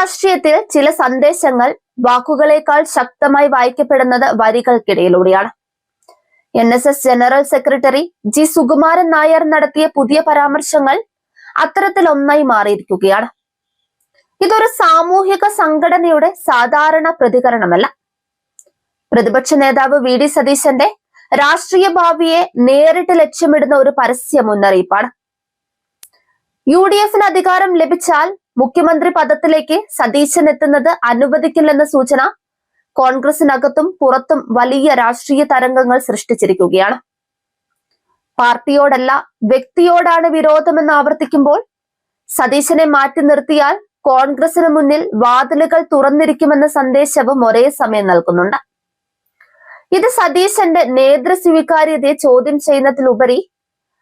രാഷ്ട്രീയത്തിൽ ചില സന്ദേശങ്ങൾ വാക്കുകളേക്കാൾ ശക്തമായി വായിക്കപ്പെടുന്നത് വരികൾക്കിടയിലൂടെയാണ്. NSS general secretary G Sukumaran Nair നടത്തിയ പുതിയ പരാമർശങ്ങൾ അത്തരത്തിലൊന്നായി മാറിയിരിക്കുകയാണ്. ഇതൊരു സാമൂഹിക സംഘടനയുടെ സാധാരണ പ്രതികരണമല്ല. പ്രതിപക്ഷ നേതാവ് VD സതീശന്റെ രാഷ്ട്രീയ ഭാവിയെ നേരിട്ട് ലക്ഷ്യമിടുന്ന ഒരു പരസ്യ മുന്നറിയിപ്പാണ്. UDF അധികാരം ലഭിച്ചാൽ മുഖ്യമന്ത്രി പദത്തിലേക്ക് സതീശൻ എത്തുന്നത് അനുവദിക്കില്ലെന്ന സൂചന കോൺഗ്രസിനകത്തും പുറത്തും വലിയ രാഷ്ട്രീയ തരംഗങ്ങൾ സൃഷ്ടിച്ചിരിക്കുകയാണ്. പാർട്ടിയോടല്ല വ്യക്തിയോടാണ് വിരോധമെന്ന് ആവർത്തിക്കുമ്പോൾ സതീശനെ മാറ്റി നിർത്തിയാൽ കോൺഗ്രസിന് മുന്നിൽ വാതിലുകൾ തുറന്നിരിക്കുമെന്ന സന്ദേശവും ഒരേ സമയം നൽകുന്നുണ്ട്. ഇത് സതീശന്റെ നേതൃസ്വീകാര്യതയെ ചോദ്യം ചെയ്യുന്നതിലുപരി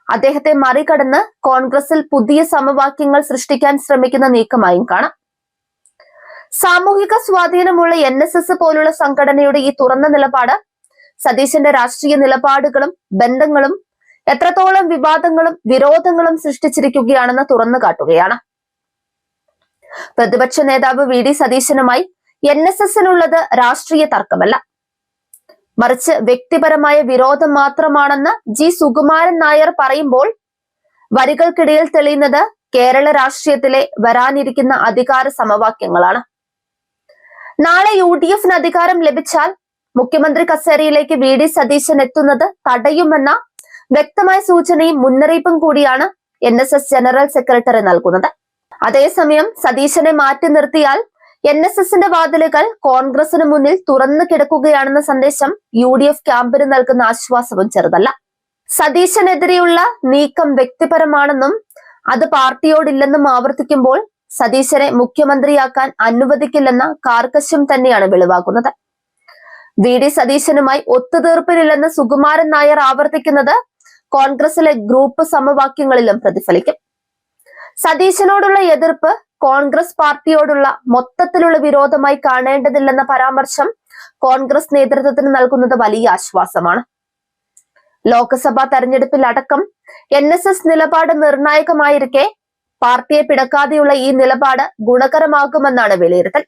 അദ്ദേഹത്തെ മറികടന്ന് കോൺഗ്രസിൽ പുതിയ സമവാക്യങ്ങൾ സൃഷ്ടിക്കാൻ ശ്രമിക്കുന്ന നീക്കമായും കാണാം. സാമൂഹിക സ്വാധീനമുള്ള NSS പോലുള്ള സംഘടനയുടെ ഈ തുറന്ന നിലപാട് സതീശന്റെ രാഷ്ട്രീയ നിലപാടുകളും ബന്ധങ്ങളും എത്രത്തോളം വിവാദങ്ങളും വിരോധങ്ങളും സൃഷ്ടിച്ചിരിക്കുകയാണെന്ന് തുറന്നു കാട്ടുകയാണ്. പ്രതിപക്ഷ നേതാവ് VD സതീശനുമായി NSSനുള്ളത് രാഷ്ട്രീയ തർക്കമല്ല, മറിച്ച് വ്യക്തിപരമായ വിരോധം മാത്രമാണെന്ന് ജി സുകുമാരൻ നായർ പറയുമ്പോൾ വരികൾക്കിടയിൽ തെളിയുന്നത് കേരള രാഷ്ട്രീയത്തിലെ വരാനിരിക്കുന്ന അധികാര സമവാക്യങ്ങളാണ്. നാളെ UDF അധികാരം ലഭിച്ചാൽ മുഖ്യമന്ത്രി കസേരയിലേക്ക് VD സതീശൻ എത്തുന്നത് തടയുമെന്ന വ്യക്തമായ സൂചനയും മുന്നറിയിപ്പും കൂടിയാണ് NSS ജനറൽ സെക്രട്ടറി നൽകുന്നത്. അതേസമയം സതീശനെ മാറ്റി നിർത്തിയാൽ NSSന്റെ വാതിലുകൾ കോൺഗ്രസിന് മുന്നിൽ തുറന്നു കിടക്കുകയാണെന്ന സന്ദേശം UDF ക്യാമ്പിന് നൽകുന്ന ആശ്വാസവും ചെറുതല്ല. സതീശനെതിരെയുള്ള നീക്കം വ്യക്തിപരമാണെന്നും അത് പാർട്ടിയോടില്ലെന്നും ആവർത്തിക്കുമ്പോൾ സതീശനെ മുഖ്യമന്ത്രിയാക്കാൻ അനുവദിക്കില്ലെന്ന കാർക്കശ്യം തന്നെയാണ് വെളിവാക്കുന്നത്. VD സതീശനുമായി ഒത്തുതീർപ്പിലില്ലെന്ന് സുകുമാരൻ നായർ ആവർത്തിക്കുന്നത് കോൺഗ്രസിലെ ഗ്രൂപ്പ് സമവാക്യങ്ങളിലും പ്രതിഫലിക്കും. സതീശനോടുള്ള എതിർപ്പ് കോൺഗ്രസ് പാർട്ടിയോടുള്ള മൊത്തത്തിലുള്ള വിരോധമായി കാണേണ്ടതില്ലെന്ന പരാമർശം കോൺഗ്രസ് നേതൃത്വത്തിന് നൽകുന്നത് വലിയ ആശ്വാസമാണ്. ലോക്സഭാ തെരഞ്ഞെടുപ്പിൽ അടക്കം NSS നിലപാട് നിർണായകമായിരിക്കെ പാർട്ടിയെ പിണക്കാതെയുള്ള ഈ നിലപാട് ഗുണകരമാകുമെന്നാണ് വിലയിരുത്തൽ.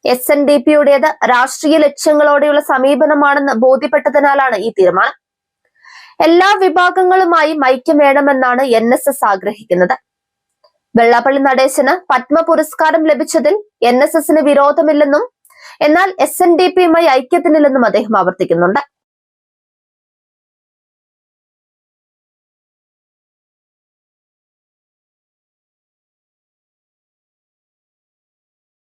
SNDPയുടേത് രാഷ്ട്രീയ ലക്ഷ്യങ്ങളോടെയുള്ള സമീപനമാണെന്ന് ബോധ്യപ്പെട്ടതിനാലാണ് ഈ തീരുമാനം. എല്ലാ വിഭാഗങ്ങളുമായും ഐക്യം വേണമെന്നാണ് NSS ആഗ്രഹിക്കുന്നത്. വെള്ളാപ്പള്ളി നടേശന് പത്മ പുരസ്കാരം ലഭിച്ചതിൽ NSSന് വിരോധമില്ലെന്നും എന്നാൽ SNDPയുമായി ഐക്യത്തിനില്ലെന്നും അദ്ദേഹം ആവർത്തിക്കുന്നുണ്ട്.